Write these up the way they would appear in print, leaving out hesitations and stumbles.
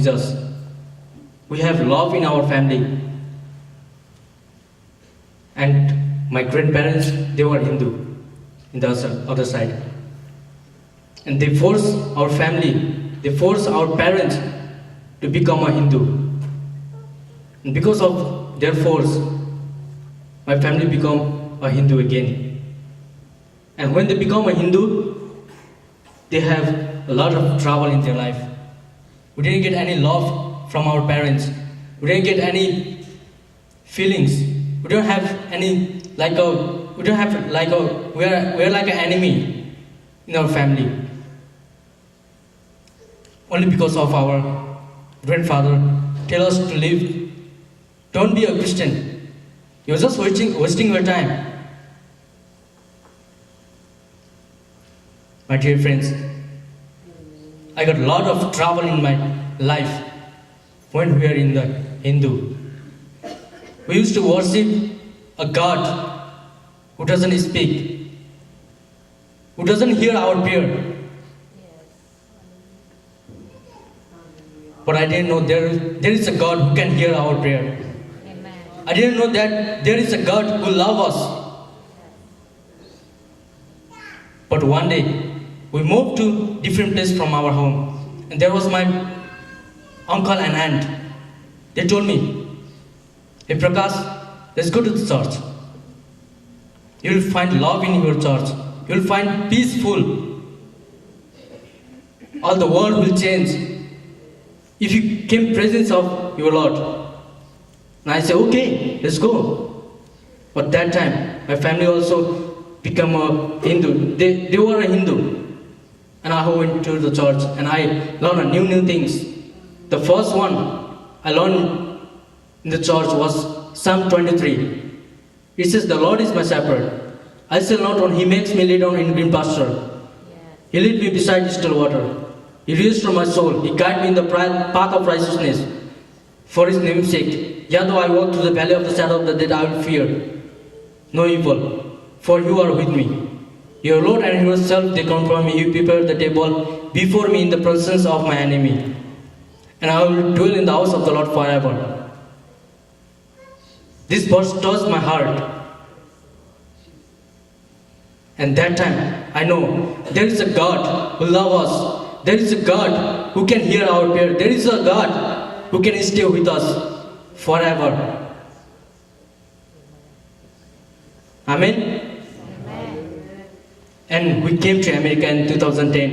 us. We have love in our family. And my grandparents, they were Hindu in the other side. And they force our family, they force our parents to become a Hindu. And because of their force, my family become a Hindu again. And when they become a Hindu, they have a lot of trouble in their life. We didn't get any love from our parents. We didn't get any feelings. We don't have any we're like an enemy in our family. Only because of our grandfather tell us to live. Don't be a Christian. You're just wasting your time. My dear friends, I got a lot of trouble in my life when we are in the Hindu. We used to worship a God who doesn't speak, who doesn't hear our prayer. But I didn't know there is a God who can hear our prayer. I didn't know that there is a God who loves us. But one day, we moved to different place from our home. And there was my uncle and aunt. They told me, "Hey Prakash, let's go to the church. You will find love in your church. You will find peaceful. All the world will change if you came presence of your Lord." And I said, "Okay, let's go." But that time, my family also became a Hindu. They were a Hindu. And I went to the church and I learned new things. The first one I learned in the church was Psalm 23. It says, "The Lord is my shepherd. I shall not want. He makes me lay down in green pasture. He leads me beside still water. He restores my soul. He guides me in the path of righteousness for His name's sake. Yet though I walk through the valley of the shadow of the death, I will fear no evil, for you are with me. Your Lord and yourself, they comfort me. You prepare the table before me in the presence of my enemy. And I will dwell in the house of the Lord forever." This verse touched my heart. And that time, I know there is a God who loves us. There is a God who can hear our prayer. There is a God who can stay with us forever. Amen? And we came to America in 2010.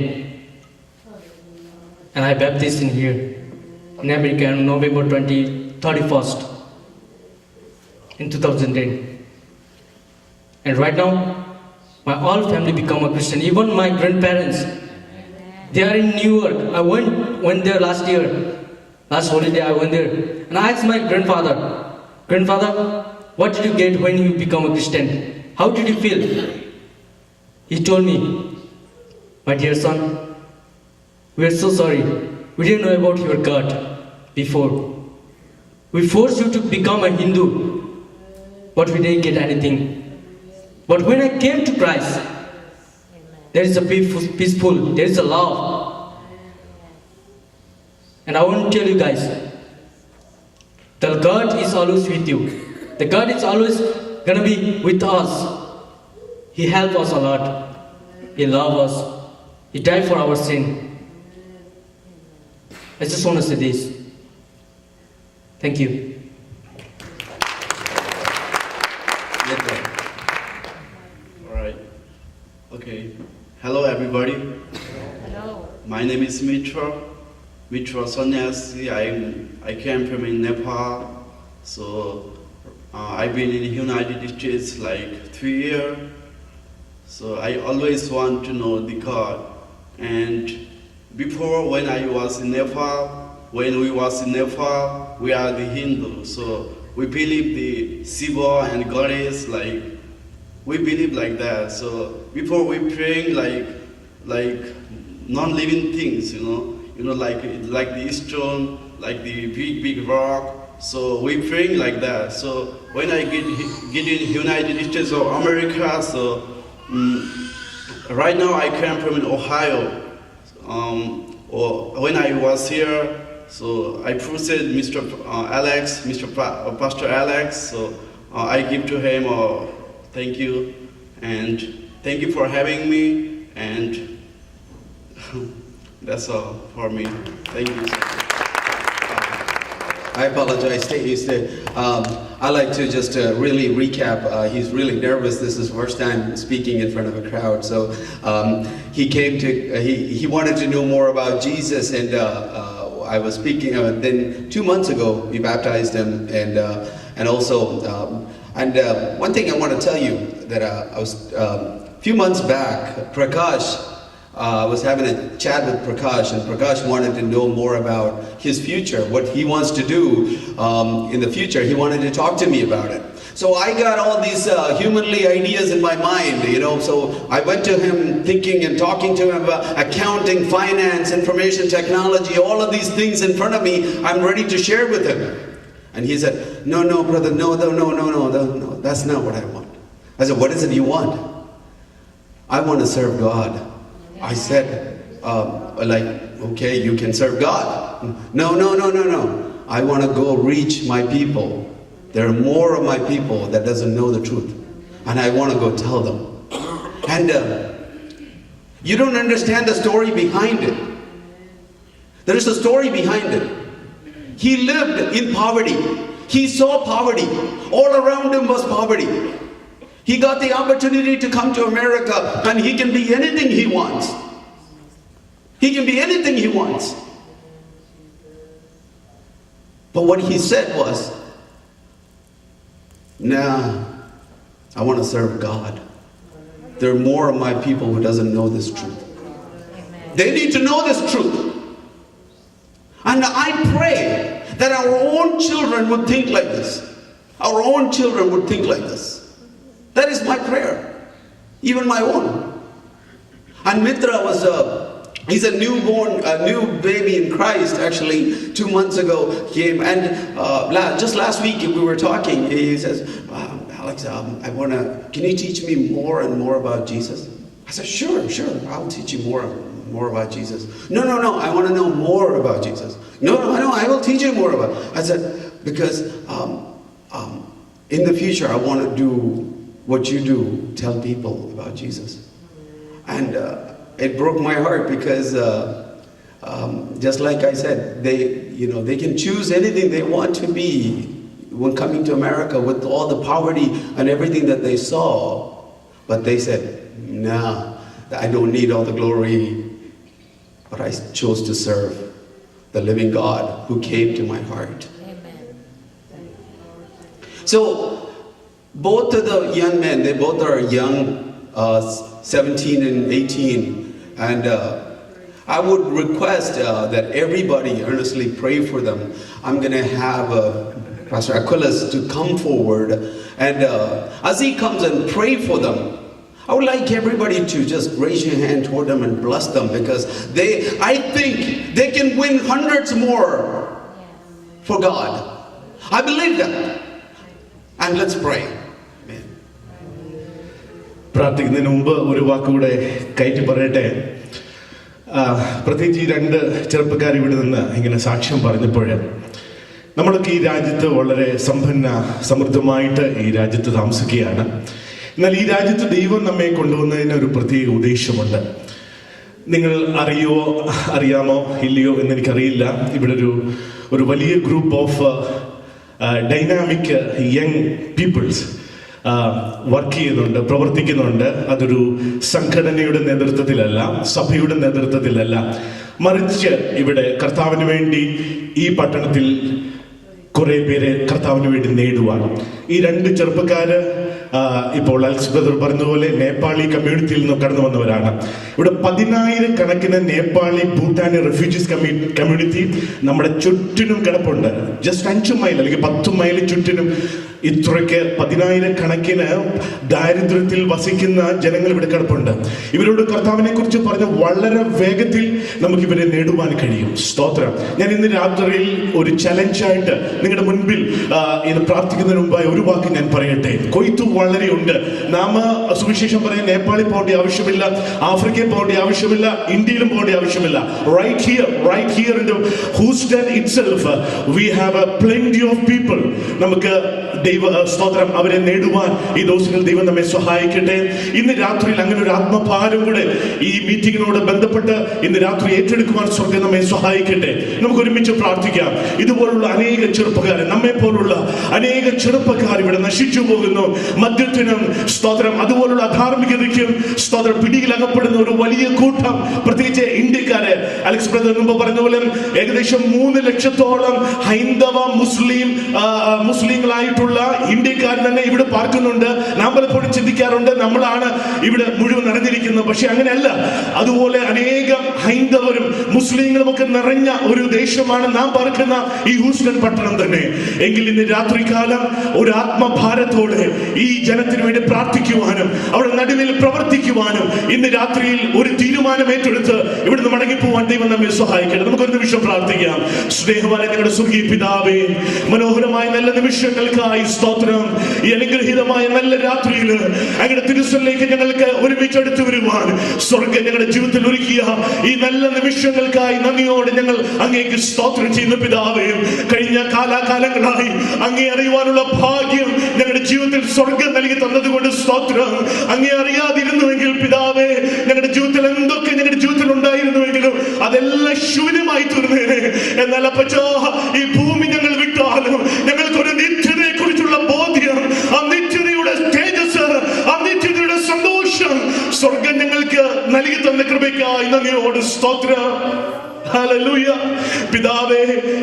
And I baptized in here, in America on November 31st, in 2010. And right now, my whole family become a Christian. Even my grandparents, they are in New York. I went there last year. Last holiday I went there. And I asked my grandfather, "Grandfather, what did you get when you become a Christian? How did you feel?" He told me, "My dear son, we are so sorry. We didn't know about your God before. We forced you to become a Hindu, but we didn't get anything. But when I came to Christ, there is a peaceful, there is a love. And I want to tell you guys, the God is always with you. The God is always going to be with us. He helped us a lot. He loved us. He died for our sin. I just want to say this. Thank you." All right. Okay. Hello, everybody. Hello. My name is Mitra Sanyasi. I came from in Nepal. So I've been in the United States like 3 years. So I always want to know the God. And before, when I was in Nepal, when we was in Nepal, we are the Hindu. So we believe the Shiva and Goddess, like we believe like that. So before we praying like non-living things, like the stone, like the big rock. So we praying like that. So when I get in United States of America, so right now I came from Ohio. Or when I was here, So I proceed Mr. Alex, Pastor Alex. So I give to him thank you, and thank you for having me, and that's all for me. Thank you. I apologize, I like to just really recap. He's really nervous. This is first time speaking in front of a crowd. So he came to, he wanted to know more about Jesus, and I was speaking, then 2 months ago, we baptized him, and also, one thing I want to tell you, that I was, a few months back, Prakash, I was having a chat with Prakash, and Prakash wanted to know more about his future, what he wants to do in the future. He wanted to talk to me about it. So I got all these humanly ideas in my mind, so I went to him thinking and talking to him about accounting, finance, information technology, all of these things in front of me, I'm ready to share with him. And he said, no, brother, no, that's not what I want. I said, what is it you want? I want to serve God. I said, okay, you can serve God. No. I want to go reach my people. There are more of my people that doesn't know the truth. And I want to go tell them. And you don't understand the story behind it. There is a story behind it. He lived in poverty. He saw poverty. All around him was poverty. He got the opportunity to come to America, and he can be anything he wants. He can be anything he wants. But what he said was, nah, I want to serve God. There are more of my people who doesn't know this truth. They need to know this truth. And I pray that our own children would think like this. Our own children would think like this. That is my prayer, even my own. And Mitra he's a new baby in Christ, actually, 2 months ago came, and just last week we were talking, he says, Alex, can you teach me more and more about Jesus? I said, sure, I'll teach you more about Jesus. No, I want to know more about Jesus. No, I will teach you more about it. I said, because in the future I want to do what you do, tell people about Jesus. And it broke my heart because just like I said, they can choose anything they want to be when coming to America with all the poverty and everything that they saw. But they said, nah, I don't need all the glory, but I chose to serve the living God who came to my heart. Amen. So both of the young men, they both are young, 17 and 18, and I would request that everybody earnestly pray for them. I'm going to have Pastor Aquilas to come forward, and as he comes and pray for them, I would like everybody to just raise your hand toward them and bless them, because I think they can win hundreds more for God. I believe that. And let's pray. പ്രാർത്ഥിക്കുന്നതിന് മുമ്പ് ഒരു വാക്കുകൂടെ കയറ്റി പറയട്ടെ. പ്രത്യേകിച്ച് ഈ രണ്ട് ചെറുപ്പക്കാർ ഇവിടെ നിന്ന് ഇങ്ങനെ സാക്ഷ്യം പറഞ്ഞപ്പോൾ നമ്മളൊക്കെ ഈ രാജ്യത്ത് വളരെ സമൃദ്ധമായിട്ട് ഈ രാജ്യത്ത് താമസിക്കുകയാണ്. എന്നാൽ ഈ രാജ്യത്ത് ദൈവം നമ്മെ കൊണ്ടുവന്നതിന് ഒരു പ്രത്യേക ഉദ്ദേശമുണ്ട്. നിങ്ങൾ അറിയാമോ ഇല്ലയോ എന്നെനിക്കറിയില്ല. ഇവിടെ ഒരു വലിയ group of dynamic young peoples work ചെയ്യുന്നുണ്ട്, പ്രവർത്തിക്കുന്നുണ്ട്. അതൊരു സംഘടനയുടെ നേതൃത്വത്തിലല്ല, സഭയുടെ നേതൃത്വത്തിലല്ല, മറിച്ച് ഇവിടെ കർത്താവിന് വേണ്ടി ഈ പട്ടണത്തിൽ കുറെ പേരെ കർത്താവിന് വേണ്ടി നേടുവാൻ ഈ രണ്ട് ചെറുപ്പക്കാര് ഇപ്പോൾ അൽക്സ് ബ്രദർ പറഞ്ഞതുപോലെ നേപ്പാളി കമ്മ്യൂണിറ്റിയിൽ നിന്ന് കടന്നു വന്നവരാണ്. ഇവിടെ 10,000 കണക്കിന് നേപ്പാളി ഭൂട്ടാനി റെഫ്യൂജീസ് കമ്മ്യൂണിറ്റി നമ്മുടെ ചുറ്റിനും കിടപ്പുണ്ട്. ജസ്റ്റ് 5 മൈൽ അല്ലെങ്കിൽ 10 മൈൽ ചുറ്റിനും ഇത്രയ്ക്ക് 10,000-കണക്കിന് ദാരിദ്ര്യത്തിൽ വസിക്കുന്ന ജനങ്ങൾ ഇവിടെ കിടപ്പുണ്ട്. ഇവരോട് കർത്താവിനെ കുറിച്ച് പറഞ്ഞ് വളരെ വേഗത്തിൽ നമുക്ക് ഇവരെ നേടുവാൻ കഴിയും. സ്തോത്രം. ഞാൻ ഇന്ന് രാത്രിയിൽ ഒരു ചലഞ്ചായിട്ട് നിങ്ങളുടെ മുൻപിൽ ഇത് പ്രാർത്ഥിക്കുന്നതിന് മുമ്പായി ഒരു വാക്ക് ഞാൻ പറയട്ടെ. കൊയ്ത്തു വളരെയുണ്ട്. നാം സുവിശേഷം പറയാൻ നേപ്പാളിൽ പോകേണ്ട ആവശ്യമില്ല, ആഫ്രിക്കയിൽ പോകേണ്ട ആവശ്യമില്ല, ഇന്ത്യയിലും പോകേണ്ട ആവശ്യമില്ല. Right here in the Houston itself we have a plenty of people. നമുക്ക് ദൈവ സ്തോത്രം അവരെ നേടുവാൻ ഈ ദിവസങ്ങളിൽ ദൈവം നമ്മെ സഹായിക്കട്ടെ. ഇന്ന് രാത്രിയിൽ അങ്ങനെ ഒരു ആത്മഭാരം കൂടെ ഈ മീറ്റിങ്ങിനോട് ബന്ധപ്പെട്ട് ഇന്ന് രാത്രി ഏറ്റെടുക്കുവാൻ സ്വർഗ്ഗം നമ്മെ സഹായിക്കട്ടെ. നമുക്ക് ഒരുമിച്ച് പ്രാർത്ഥിക്കാം. ഇതുപോലുള്ള അനേക ചെറുപ്പക്കാർ, നമ്മെ പോലുള്ള അനേക ചെറുപ്പക്കാർ ഇവിടെ നശിച്ചു പോകുന്നു. മദ്യത്തിനും സ്തോത്രം അതുപോലുള്ള അധാർമികതയ്ക്കും സ്തോത്രം പിടിയിലകപ്പെടുന്ന ഒരു വലിയ കൂട്ടം, പ്രത്യേകിച്ച് ഇന്ത്യക്കാര്. അലക്സ് ബ്രദർ മുമ്പ് പറഞ്ഞ പോലെ ഏകദേശം 3 ലക്ഷത്തോളം ഹൈന്ദവ മുസ്ലിങ്ങളായിട്ടുള്ള ഇന്ത്യക്കാർ തന്നെ ഇവിടെ പാർക്കുന്നുണ്ട്. നാം പലപ്പോഴും ചിന്തിക്കാറുണ്ട് നമ്മളാണ് ഇവിടെ മുഴുവൻ നിറഞ്ഞിരിക്കുന്നത്. പക്ഷെ അങ്ങനെയല്ല. അതുപോലെ അനേകം ഹൈന്ദവരും മുസ്ലിങ്ങളും ഒക്കെ നിറഞ്ഞ ഒരു ദേശമാണ് നാം പാർക്കുന്ന ഈ ഹൂസ്റ്റൺ പട്ടണം തന്നെ. എങ്കിൽ ഇന്ന് രാത്രികാലം ഒരു ആത്മഭാരത്തോടെ ഈ ജനത്തിന് വേണ്ടി പ്രാർത്ഥിക്കുവാനും അവരുടെ നടുവിൽ പ്രവർത്തിക്കുവാനും ഇന്ന് രാത്രിയിൽ ഒരു തീരുമാനം ഏറ്റെടുത്ത് ഇവിടുന്ന് മടങ്ങിപ്പോവാൻ ദൈവം നമ്മെ സഹായിക്കട്ടെ. നമുക്കൊരു നിമിഷം പ്രാർത്ഥിക്കാം. സ്നേഹവാനെ ഞങ്ങളുടെ സ്വർഗീയ പിതാവേ, മനോഹരമായ നല്ല നിമിഷങ്ങൾക്കായി സ്തോത്രം. ഈ അനുഗ്രഹീതമായ നല്ല രാത്രിയിൽ അങ്ങയുടെ തിരുസന്നിധിയിലേക്ക് ഞങ്ങൾക്ക് ഒരുമിച്ച് അടുത്തു വരുവാൻ സ്വർഗ്ഗം ഞങ്ങളുടെ ജീവിതത്തിൽ ഒരുക്കിയ ഈ നല്ല നിമിഷങ്ങൾക്കായി നന്ദിയോടെ ഞങ്ങൾ അങ്ങേക്ക് സ്തോത്രം ചെയ്യുന്ന പിതാവേ, കഴിഞ്ഞ കാലാകാലങ്ങളായി അങ്ങേ അറിയുവാനുള്ള ഭാഗ്യം ഞങ്ങളുടെ ജീവിതത്തിൽ സ്വർഗ്ഗം നൽകി തന്നതുകൊണ്ട് സ്തോത്രം. അങ്ങേ അറിയാതിരുന്നുവെങ്കിൽ പിതാവേ, ഞങ്ങളുടെ ജീവിതത്തിൽ എന്തൊക്കെ ഞങ്ങളുടെ ജീവിതത്തിൽ ഉണ്ടായിരുന്നുവെങ്കിലും അതെല്ലാം ശൂന്യമായി തീർന്നേനെ. എന്നാൽ അപ്പച്ചോ, ഈ ഭൂമി ഞങ്ങൾ വിട്ടാലും ഞങ്ങൾക്കൊരു നിത്യതയെ കുറിച്ചുള്ള ബോധ്യം, ആ നിത്യതയുടെ തേജസ്, ആ നിത്യതയുടെ സന്തോഷം സ്വർഗ്ഗം ഞങ്ങൾക്ക് നൽകി തന്ന കൃപയ്ക്കായി നന്ദിയോട് സ്തോത്രം. ഹല്ലേലൂയ. പിതാവേ,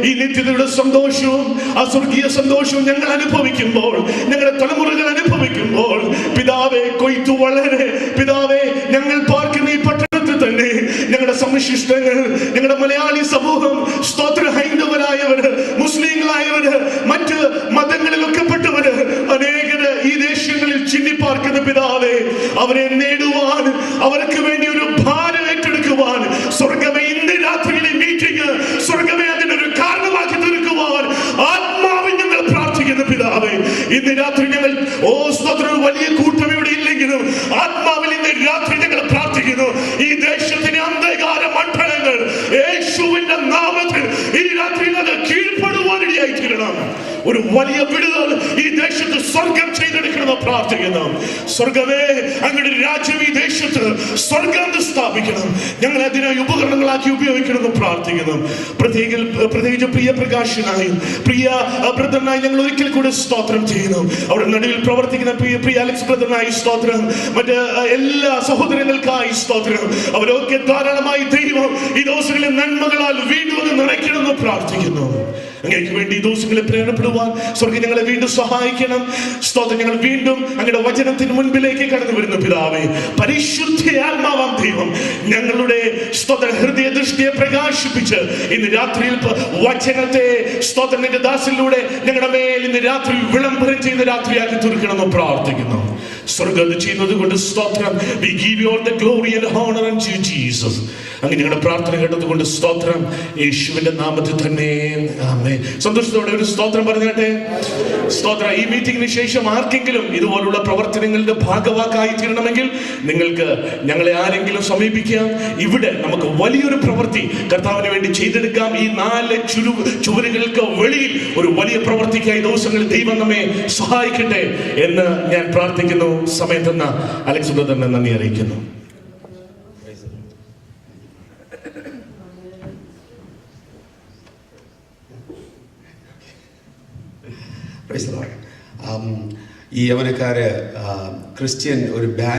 ഈ നിത്യതയുടെ സന്തോഷവും ആ സ്വർഗീയ സന്തോഷവും ഞങ്ങൾ അനുഭവിക്കുമ്പോൾ, ഞങ്ങളുടെ തലമുറകൾ അനുഭവിക്കുമ്പോൾ പിതാവേ, കൊയ്ത്തു വളരെ പിതാവേ, ഞങ്ങൾ പാർക്കുന്ന ഈ പട്ടണത്തിൽ തന്നെ ഞങ്ങളുടെ സമ്മിശ്രിഷ്ടങ്ങൾ, ഞങ്ങളുടെ മലയാളി സമൂഹം, സ്തോത്ര ഹൈന്ദവരായവര്, മുസ്ലിങ്ങളായവര്, മറ്റ് മതങ്ങളിലൊക്കെ പെട്ടവര് അനേകര് ഈ ദേശങ്ങളിൽ ചിന്നിപ്പാർക്കുന്ന പിതാവേ, അവരെ നേടുവാൻ, അവർക്ക് വേണ്ടി ഒരു ഭാരം ഏറ്റെടുക്കുവാൻ സ്വർഗ്ഗമേ ഇന്ന് രാത്രിയിലെ മീറ്റിംഗ് സ്വർഗ്ഗമേ അതിനൊരു കാരണമാക്കി തീർക്കുവാൻ ആത്മാവിൽ ഞങ്ങൾ പ്രാർത്ഥിക്കുന്നു പിതാവേ. ഇന്ന് രാത്രി ഞങ്ങൾ സ്തോത്രം വലിയ കൂട്ടം ഇവിടെ ഇല്ലെങ്കിലും ആത്മാവിൽ ഇന്ന് രാത്രി ഞങ്ങൾ പ്രാർത്ഥിക്കുന്നു. ഈ ദേശത്തിന് അന്ധകാര മണ്ഡലങ്ങൾ യേശുവിന്റെ നാമത്തിൽ ഈ രാത്രിയിൽ അത് കീഴ്പ്പെടുവാനിടയായി തീരണം. ഒരു വലിയ വിടുതൽ ഈ ദേശത്ത് സ്വർഗം ചെയ്തെടുക്കണമെന്ന് പ്രാർത്ഥിക്കുന്നു. സ്വർഗമേ, അങ്ങയുടെ രാജ്യം ഈ ദേശത്ത് സ്വർഗം സ്ഥാപിക്കണം. ഞങ്ങൾ അതിനായി ഉപകരണങ്ങളാക്കി ഉപയോഗിക്കണമെന്ന് പ്രാർത്ഥിക്കുന്നു. പ്രത്യേകിച്ച് പ്രിയ പ്രകാശനായും പ്രിയ ബ്രദറിനായി ഞങ്ങൾ ഒരിക്കൽ കൂടെ സ്തോത്രം ചെയ്യുന്നു. അവിടെ നടുവിൽ പ്രവർത്തിക്കുന്ന പ്രിയ അലക്സ് ബ്രദറിനായി സ്തോത്രം. മറ്റ് എല്ലാ സഹോദരങ്ങൾക്കായി സ്തോത്രം. അവരൊക്കെ ധാരാളമായി ദൈവം ഈ ദിവസങ്ങളിൽ നന്മകളാൽ വീണ്ടും ഒന്ന് നിറയ്ക്കണമെന്ന് പ്രാർത്ഥിക്കുന്നു. അങ്ങേക്ക് വേണ്ടി ഈ ദിവസങ്ങളെ പ്രേരണപ്പെടുവാൻ സ്വർഗ്ഗം ഞങ്ങളെ വീണ്ടും സഹായിക്കണം. സ്തോത്രം. ഞങ്ങൾ വീണ്ടും അങ്ങയുടെ വചനത്തിന് മുൻപിലേക്ക് കടന്നു വരുന്നു പിതാവേ. പരിശുദ്ധ ആത്മാവാം ദൈവം ഞങ്ങളുടെ സ്തോത്ര ഹൃദയ ദൃഷ്ടിയെ പ്രകാശിപ്പിച്ച് ഇന്ന് രാത്രിയിൽ വചനത്തെ സ്തോത്രം നിന്റെ ദാസനിലൂടെ ഞങ്ങളുടെ മേൽ ഇന്ന് രാത്രി വിളംബരം ചെയ്യുന്ന രാത്രിയാക്കി തീർക്കണമെന്ന് പ്രാർത്ഥിക്കുന്നു. സ്വർഗ്ഗം ചെയ്യുന്നത് കൊണ്ട് സ്തോത്രം. We give you all the glory and honor unto you, Jesus. അങ്ങനെ ഞങ്ങളുടെ പ്രാർത്ഥന കേട്ടതുകൊണ്ട് സ്തോത്രം. യേശുവിന്റെ നാമത്തിൽ തന്നെ ആമേൻ. സന്തോഷത്തോടെ ഒരു സ്തോത്രം പറഞ്ഞാട്ടെ. സ്തോത്രം. ഈ മീറ്റിംഗിന് ശേഷം ആർക്കെങ്കിലും ഇതുപോലുള്ള പ്രവർത്തനങ്ങളുടെ ഭാഗവാക്കായി തീരണമെങ്കിൽ നിങ്ങൾക്ക് ഞങ്ങളെ ആരെങ്കിലും സമീപിക്കാം. ഇവിടെ നമുക്ക് വലിയൊരു പ്രവൃത്തി കർത്താവിന് വേണ്ടി ചെയ്തെടുക്കാം. ഈ 4 ചുവരുകൾക്ക് വെളിയിൽ ഒരു വലിയ പ്രവൃത്തിക്കായി ദിവസങ്ങളിൽ ദൈവം നമ്മെ സഹായിക്കട്ടെ എന്ന് ഞാൻ പ്രാർത്ഥിക്കുന്നു. സമയം തന്ന അലക്സ് ബ്രദറിനെ നന്ദി അറിയിക്കുന്നു. ഈ യവനക്കാര് ക്രിസ്ത്യൻ ഒരു ബാൻഡ്